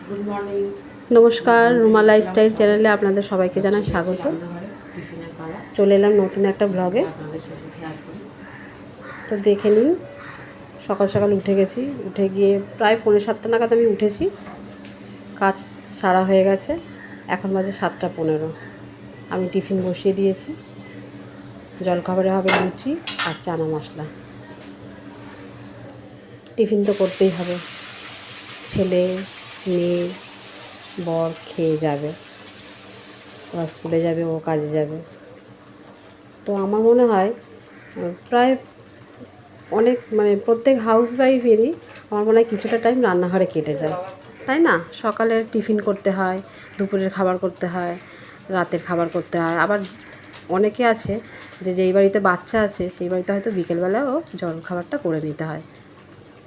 Good morning. নমস্কার, Ruma lifestyle চ্যানেলে আপনাদের সবাইকে জানাই স্বাগত। চলে এলাম নতুন একটা ব্লগে। তো দেখে নিন, সকাল সকাল উঠে গেছি। উঠে গিয়ে প্রায় 6:45 নাগাদ আমি উঠেছি। কাজ সারা হয়ে গেছে। এখন বাজে 7:15। আমি টিফিন বসিয়ে দিয়েছি। জলখাবারে হবে লুচি আর চানা মশলা। টিফিন তো করতেই হবে, ছেলে মেয়ে বর খেয়ে যাবে, ওরা স্কুলে যাবে, ও কাজে যাবে। তো আমার মনে হয় প্রায় প্রত্যেক হাউস ওয়াইফেরই আমার মনে হয় কিছুটা টাইম রান্নাঘরে কেটে যায়, তাই না? সকালের টিফিন করতে হয়, দুপুরের খাবার করতে হয়, রাতের খাবার করতে হয়। আবার অনেকে আছে যে যেই বাড়িতে বাচ্চা আছে সেই বাড়িতে হয়তো বিকেলবেলাও জল খাবারটা করে নিতে হয়।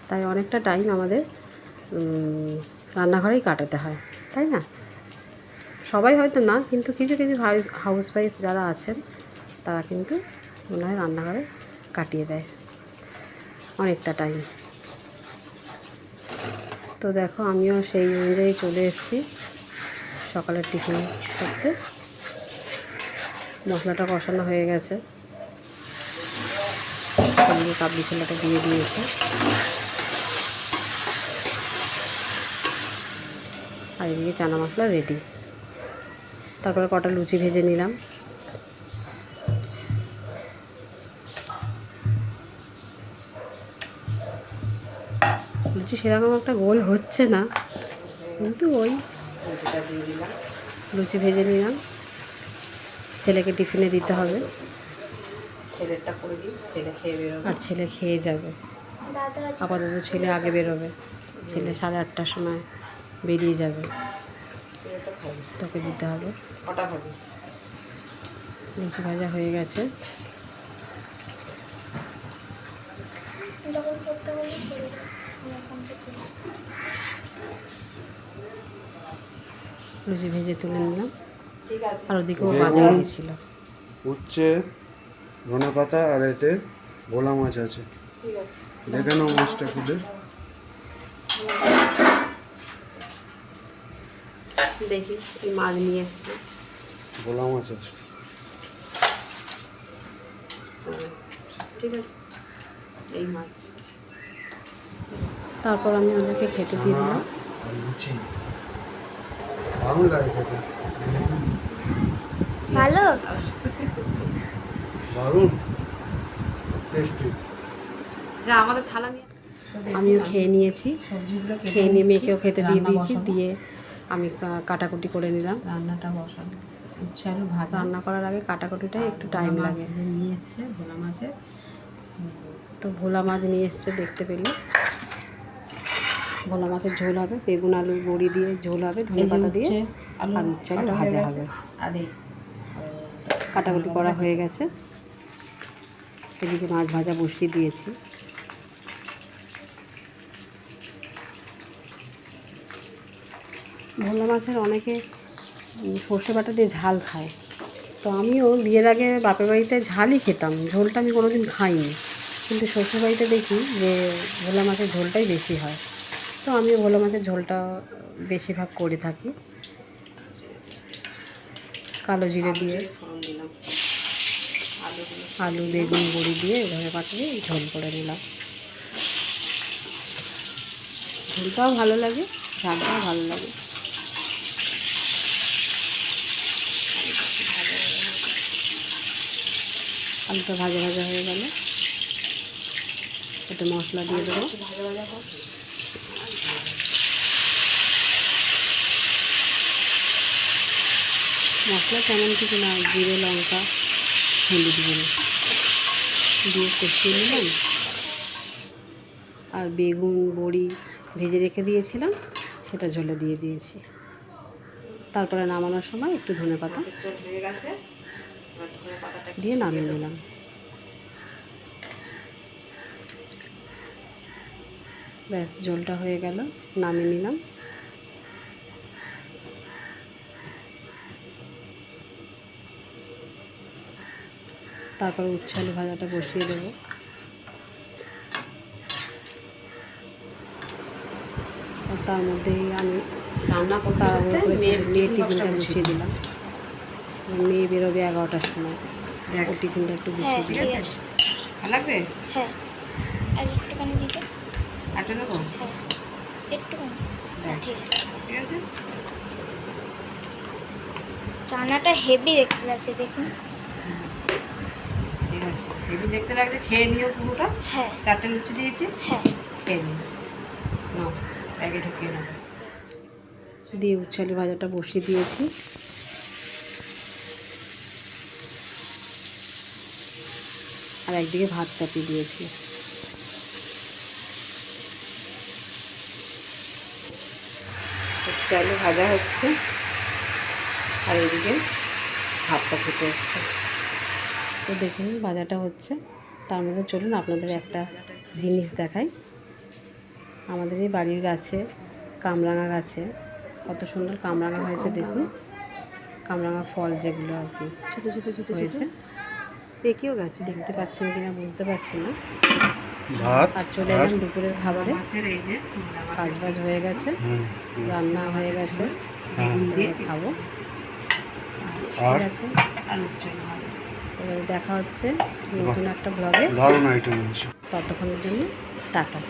তাই অনেকটা টাইম আমাদের রান্নাঘরেই কাটাতে হয়, তাই না? সবাই হয়তো না, কিন্তু কিছু কিছু হাউস ওয়াইফ যারা আছেন তারা কিন্তু মনে হয় রান্নাঘরে কাটিয়ে দেয় অনেকটা টাইম। তো দেখো, আমিও সেই অনুযায়ী চলে এসেছি সকালের টিফিন করতে। মশলাটা কষানো হয়ে গেছে, কাবলি ছোলাটা দিয়ে দিয়েছে, আর এদিকে চানা মশলা রেডি। তারপরে কটা লুচি ভেজে নিলাম। লুচি সেরকম একটা গোল হচ্ছে না, কিন্তু ওই লুচি ভেজে নিলাম। ছেলেকে টিফিনে দিতে হবে, ছেলেরটা করে দিই, ছেলে খেয়ে বেরোবে। আর ছেলে খেয়ে যাবে। আপাতত ছেলে আগে বেরোবে, ছেলে 8:30টার সময় বেরিয়ে যাবে, তোকে দিতে হবে। কটা খাবি? লুচি ভাজা হয়ে গেছে। লুচি ভেজে তুলে নিলাম, ঠিক আছে। আর ওদিকেও বাজারে গেছিল। উচ্ছে, ধনে পাতা আর এতে ভোলা মাছ আছে। ঠিক আছে, দেখে নাও মাছটা খুলে। দেখি এই মাছ নিয়ে এসছে, ভোলা মাছ আছে। ঠিক আছে, এই মাছ। তারপর আমি ওদেরকে খেতে দিয়ে দিলাম। আর লুচি দারুণ লাগে খেতে, ভালো দারুণ টেস্টি। যা আমাদের থালা নিয়ে। আমিও খেয়ে নিয়েছি, খেয়ে নিয়ে মেয়েকেও খেতে দিয়ে দিয়েছি। দিয়ে আমি কাটাকুটি করে নিলাম। রান্নাটা বসানো উচ্ছে আলু ভাজা। রান্না করার আগে কাটাকুটিটাই একটু টাইম লাগে। নিয়ে এসছে ভোলা মাছের, তো ভোলা মাছ নিয়ে এসছে, দেখতে পেলে। ভোলা মাছের ঝোল হবে, বেগুন আলু বড়ি দিয়ে ঝোল হবে, ধনে পাতা দিয়ে, আর উচ্ছে আলু ভাজা হবে। আর এই কাটাকুটি করা হয়ে গেছে। এদিকে মাছ ভাজা বসিয়ে দিয়েছি। ভোলা মাছের অনেকে সর্ষে বাটা দিয়ে ঝাল খায়, তো আমিও বিয়ের আগে বাপের বাড়িতে ঝালই খেতাম, ঝোলটা আমি কোনোদিন খাইনি। কিন্তু শ্বশুর বাড়িতে দেখি যে ভোলা মাছের ঝোলটাই বেশি হয়, তো আমিও ভোলা মাছের ঝোলটা বেশিরভাগ করে থাকি। কালো জিরে দিয়ে, আলু বেগুন বড়ি দিয়ে, ধনে পাতা দিয়ে ঝোল করে নিলাম। ঝোলটাও ভালো লাগে, ঝালটাও ভালো লাগে। আলুটা ভাজা ভাজা হয়ে গেলে এতে মশলা দিয়ে দেবো। মশলা তেমন কিছু না, জিরে লঙ্কা হলুদ গুঁড়ো দিয়ে কষিয়ে নিলাম। আর বেগুন বড়ি ভেজে রেখে দিয়েছিলাম, সেটা ঝোলে দিয়ে দিয়েছি। তারপরে নামানোর সময় একটু ধনে পাতা দিয়ে নামিয়ে নিলাম। ব্যাস, ঝোলটা হয়ে গেল, নামিয়ে নিলাম। তারপর উচ্ছে আলু ভাজাটা বসিয়ে দেবো। আর তার মধ্যেই আমি রান্না করতে তাড়াহুড়ো করে মেয়ের টিফিনটা বসিয়ে দিলাম। মেয়ে বেরোবে 11টার সময়, দেখ ওর টিফিনটা একটু হ্যাঁ বসিয়ে ঠিক দিলাম। আছে। ভালো লাগবে। হ্যাঁ আর একটুখানি দিতে। একটা দেবো। হ্যাঁ একটুখানি। দেখ ঠিক আছে। ঠিক আছে। চানাটা হেভি দেখতে লাগছে দেখুন। ঠিক আছে, হেভি দেখতে লাগছে। খেয়ে নিও পুরোটা। হ্যাঁ 4টে লুচি দিয়েছি, হ্যাঁ খেয়ে নিও। নাও ব্যাগে ঢুকিয়ে নাও। দিয়ে উচ্ছে আলু ভাজাটা বসিয়ে দিয়েছি। আর একদিকে ভাত চাপিয়ে দিয়েছি। উচ্ছে আলু ভাজা হচ্ছে আর এদিকে ভাতটা ফুটে হচ্ছে। তো দেখুন ভাজাটা হচ্ছে, তার মধ্যে চলুন আপনাদের একটা জিনিস দেখাই। আমাদের এই বাড়ির গাছে কামরাঙা গাছে কত সুন্দর কামরাঙা হয়েছে দেখুন। কামরাঙা ফল যেগুলো আর কি ছোটো ছোটো ছোটো হয়েছে, পেকেও গেছে। দেখতে পাচ্ছেন কিনা বুঝতে পারছি না। ভাত আর চলে এলাম দুপুরের খাবারে। মাছের এই যে কাজ বাজ হয়ে গেছে, হুম, রান্না হয়ে গেছে, হ্যাঁ। এবারে খাবো। আর ঠিক আছে, আর উচ্ছে আলু ভাজা। এবারে দেখা হচ্ছে নতুন একটা ব্লগে। দারুণ আইটেম আছে। ততক্ষণের জন্য টাটা।